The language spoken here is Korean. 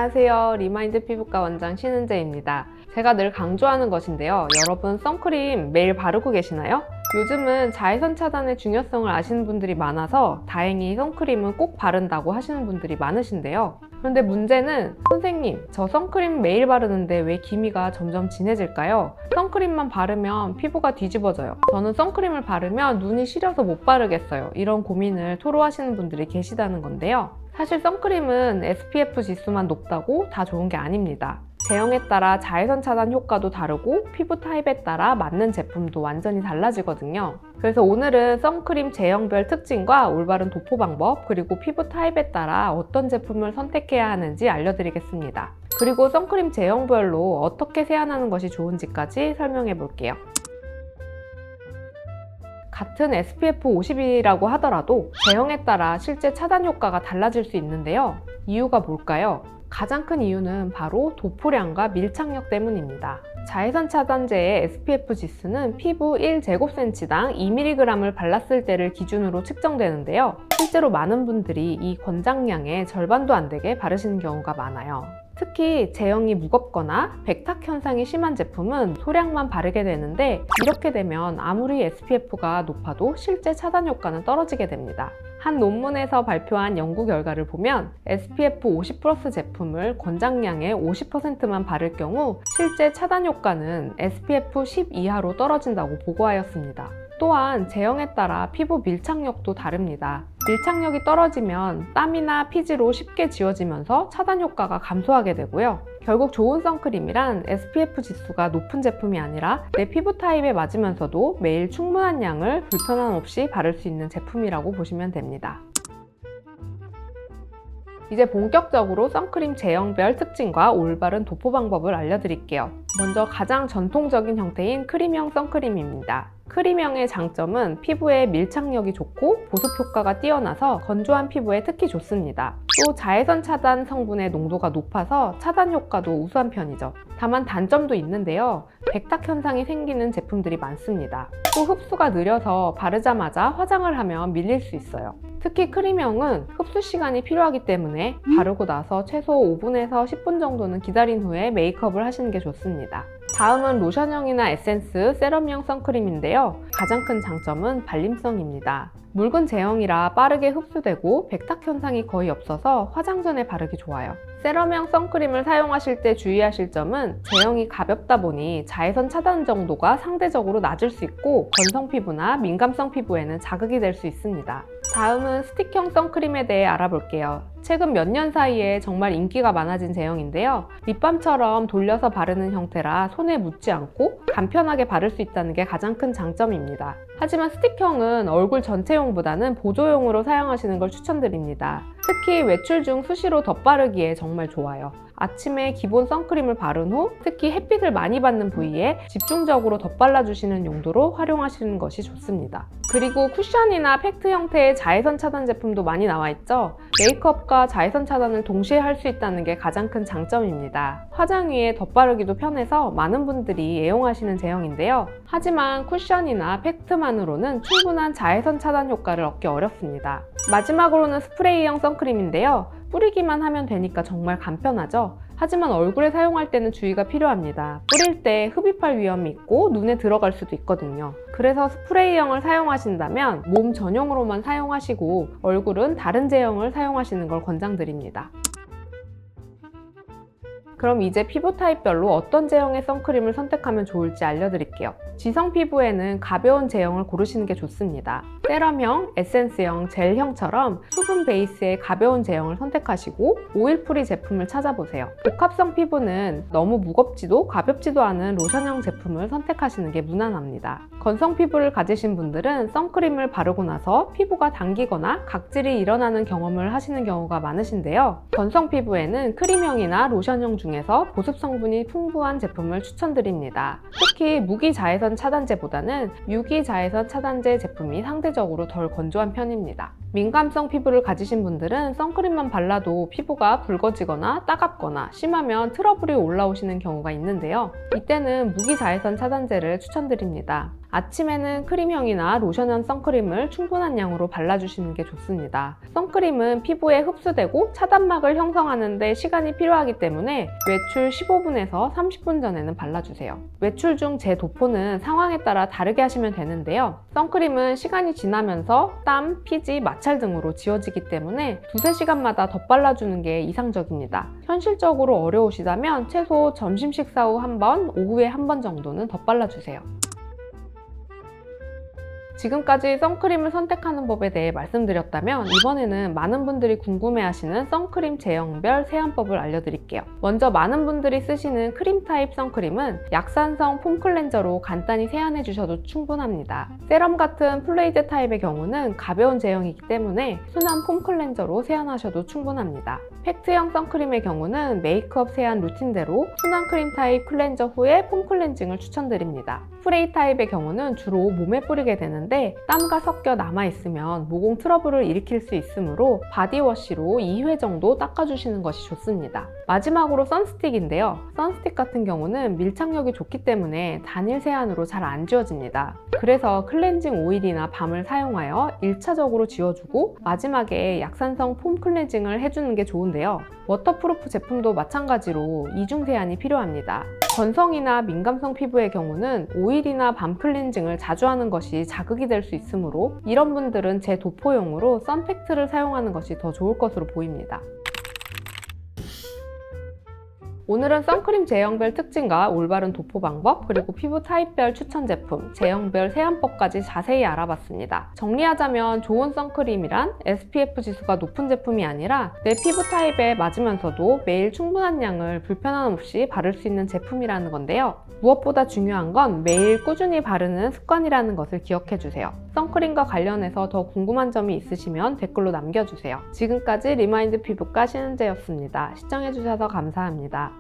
안녕하세요. 리마인드 피부과 원장 신은재입니다. 제가 늘 강조하는 것인데요. 여러분 선크림 매일 바르고 계시나요? 요즘은 자외선 차단의 중요성을 아시는 분들이 많아서 다행히 선크림은 꼭 바른다고 하시는 분들이 많으신데요. 그런데 문제는 선생님, 저 선크림 매일 바르는데 왜 기미가 점점 진해질까요? 선크림만 바르면 피부가 뒤집어져요. 저는 선크림을 바르면 눈이 시려서 못 바르겠어요. 이런 고민을 토로하시는 분들이 계시다는 건데요. 사실 선크림은 SPF 지수만 높다고 다 좋은 게 아닙니다. 제형에 따라 자외선 차단 효과도 다르고 피부 타입에 따라 맞는 제품도 완전히 달라지거든요. 그래서 오늘은 선크림 제형별 특징과 올바른 도포 방법, 그리고 피부 타입에 따라 어떤 제품을 선택해야 하는지 알려드리겠습니다. 그리고 선크림 제형별로 어떻게 세안하는 것이 좋은지까지 설명해 볼게요. 같은 SPF 50이라고 하더라도 제형에 따라 실제 차단 효과가 달라질 수 있는데요. 이유가 뭘까요? 가장 큰 이유는 바로 도포량과 밀착력 때문입니다. 자외선 차단제의 SPF 지수는 피부 1제곱센치당 2mg을 발랐을 때를 기준으로 측정되는데요. 실제로 많은 분들이 이 권장량의 절반도 안 되게 바르시는 경우가 많아요. 특히 제형이 무겁거나 백탁 현상이 심한 제품은 소량만 바르게 되는데, 이렇게 되면 아무리 SPF가 높아도 실제 차단 효과는 떨어지게 됩니다. 한 논문에서 발표한 연구 결과를 보면 SPF 50 플러스 제품을 권장량의 50%만 바를 경우 실제 차단 효과는 SPF 10 이하로 떨어진다고 보고하였습니다. 또한 제형에 따라 피부 밀착력도 다릅니다. 밀착력이 떨어지면 땀이나 피지로 쉽게 지워지면서 차단 효과가 감소하게 되고요. 결국 좋은 선크림이란 SPF 지수가 높은 제품이 아니라 내 피부 타입에 맞으면서도 매일 충분한 양을 불편함 없이 바를 수 있는 제품이라고 보시면 됩니다. 이제 본격적으로 선크림 제형별 특징과 올바른 도포 방법을 알려드릴게요. 먼저 가장 전통적인 형태인 크림형 선크림입니다. 크림형의 장점은 피부에 밀착력이 좋고 보습 효과가 뛰어나서 건조한 피부에 특히 좋습니다. 또 자외선 차단 성분의 농도가 높아서 차단 효과도 우수한 편이죠. 다만 단점도 있는데요. 백탁 현상이 생기는 제품들이 많습니다. 또 흡수가 느려서 바르자마자 화장을 하면 밀릴 수 있어요. 특히 크림형은 흡수 시간이 필요하기 때문에 바르고 나서 최소 5분에서 10분 정도는 기다린 후에 메이크업을 하시는 게 좋습니다. 다음은 로션형이나 에센스, 세럼형 선크림인데요. 가장 큰 장점은 발림성입니다. 묽은 제형이라 빠르게 흡수되고 백탁 현상이 거의 없어서 화장 전에 바르기 좋아요. 세럼형 선크림을 사용하실 때 주의하실 점은 제형이 가볍다 보니 자외선 차단 정도가 상대적으로 낮을 수 있고 건성 피부나 민감성 피부에는 자극이 될 수 있습니다. 다음은 스틱형 선크림에 대해 알아볼게요. 최근 몇 년 사이에 정말 인기가 많아진 제형인데요. 립밤처럼 돌려서 바르는 형태라 손에 묻지 않고 간편하게 바를 수 있다는 게 가장 큰 장점입니다. 하지만 스틱형은 얼굴 전체용보다는 보조용으로 사용하시는 걸 추천드립니다. 특히 외출 중 수시로 덧바르기에 정말 좋아요. 아침에 기본 선크림을 바른 후 특히 햇빛을 많이 받는 부위에 집중적으로 덧발라주시는 용도로 활용하시는 것이 좋습니다. 그리고 쿠션이나 팩트 형태의 자외선 차단 제품도 많이 나와 있죠. 메이크업과 자외선 차단을 동시에 할 수 있다는 게 가장 큰 장점입니다. 화장 위에 덧바르기도 편해서 많은 분들이 애용하시는 제형인데요. 하지만 쿠션이나 팩트만으로는 충분한 자외선 차단 효과를 얻기 어렵습니다. 마지막으로는 스프레이형 선크림인데요. 뿌리기만 하면 되니까 정말 간편하죠. 하지만 얼굴에 사용할 때는 주의가 필요합니다. 뿌릴 때 흡입할 위험이 있고 눈에 들어갈 수도 있거든요. 그래서 스프레이형을 사용하신다면 몸 전용으로만 사용하시고 얼굴은 다른 제형을 사용하시는 걸 권장드립니다. 그럼 이제 피부 타입별로 어떤 제형의 선크림을 선택하면 좋을지 알려드릴게요. 지성 피부에는 가벼운 제형을 고르시는 게 좋습니다. 세럼형, 에센스형, 젤형처럼 수분 베이스의 가벼운 제형을 선택하시고 오일 프리 제품을 찾아보세요. 복합성 피부는 너무 무겁지도 가볍지도 않은 로션형 제품을 선택하시는 게 무난합니다. 건성 피부를 가지신 분들은 선크림을 바르고 나서 피부가 당기거나 각질이 일어나는 경험을 하시는 경우가 많으신데요. 건성 피부에는 크림형이나 로션형 중에서 보습 성분이 풍부한 제품을 추천드립니다. 특히 무기 자외선 차단제보다는 유기 자외선 차단제 제품이 상대적으로 덜 건조한 편입니다. 민감성 피부를 가지신 분들은 선크림만 발라도 피부가 붉어지거나 따갑거나 심하면 트러블이 올라오시는 경우가 있는데요. 이때는 무기 자외선 차단제를 추천드립니다. 아침에는 크림형이나 로션형 선크림을 충분한 양으로 발라주시는 게 좋습니다. 선크림은 피부에 흡수되고 차단막을 형성하는 데 시간이 필요하기 때문에 외출 15분에서 30분 전에는 발라주세요. 외출 중 제 도포는 상황에 따라 다르게 하시면 되는데요. 선크림은 시간이 지나면서 땀, 피지, 마찰 등으로 지워지기 때문에 두세 시간마다 덧발라주는 게 이상적입니다. 현실적으로 어려우시다면 최소 점심 식사 후 한 번, 오후에 한 번 정도는 덧발라주세요. 지금까지 선크림을 선택하는 법에 대해 말씀드렸다면 이번에는 많은 분들이 궁금해하시는 선크림 제형별 세안법을 알려드릴게요. 먼저 많은 분들이 쓰시는 크림 타입 선크림은 약산성 폼 클렌저로 간단히 세안해 주셔도 충분합니다. 세럼 같은 플레이즈 타입의 경우는 가벼운 제형이기 때문에 순한 폼 클렌저로 세안하셔도 충분합니다. 팩트형 선크림의 경우는 메이크업 세안 루틴대로 순한 크림 타입 클렌저 후에 폼 클렌징을 추천드립니다. 스프레이 타입의 경우는 주로 몸에 뿌리게 되는데 땀과 섞여 남아있으면 모공 트러블을 일으킬 수 있으므로 바디워시로 2회 정도 닦아주시는 것이 좋습니다. 마지막으로 선스틱인데요. 선스틱 같은 경우는 밀착력이 좋기 때문에 단일 세안으로 잘 안 지워집니다. 그래서 클렌징 오일이나 밤을 사용하여 1차적으로 지워주고 마지막에 약산성 폼 클렌징을 해주는 게 좋은데요. 워터프루프 제품도 마찬가지로 이중 세안이 필요합니다. 건성이나 민감성 피부의 경우는 오일이나 밤 클렌징을 자주 하는 것이 자극이 될 수 있으므로 이런 분들은 제 도포용으로 선팩트를 사용하는 것이 더 좋을 것으로 보입니다. 오늘은 선크림 제형별 특징과 올바른 도포 방법, 그리고 피부 타입별 추천 제품, 제형별 세안법까지 자세히 알아봤습니다. 정리하자면 좋은 선크림이란 SPF 지수가 높은 제품이 아니라 내 피부 타입에 맞으면서도 매일 충분한 양을 불편함 없이 바를 수 있는 제품이라는 건데요. 무엇보다 중요한 건 매일 꾸준히 바르는 습관이라는 것을 기억해주세요. 선크림과 관련해서 더 궁금한 점이 있으시면 댓글로 남겨주세요. 지금까지 리마인드 피부과 신은재였습니다. 시청해주셔서 감사합니다.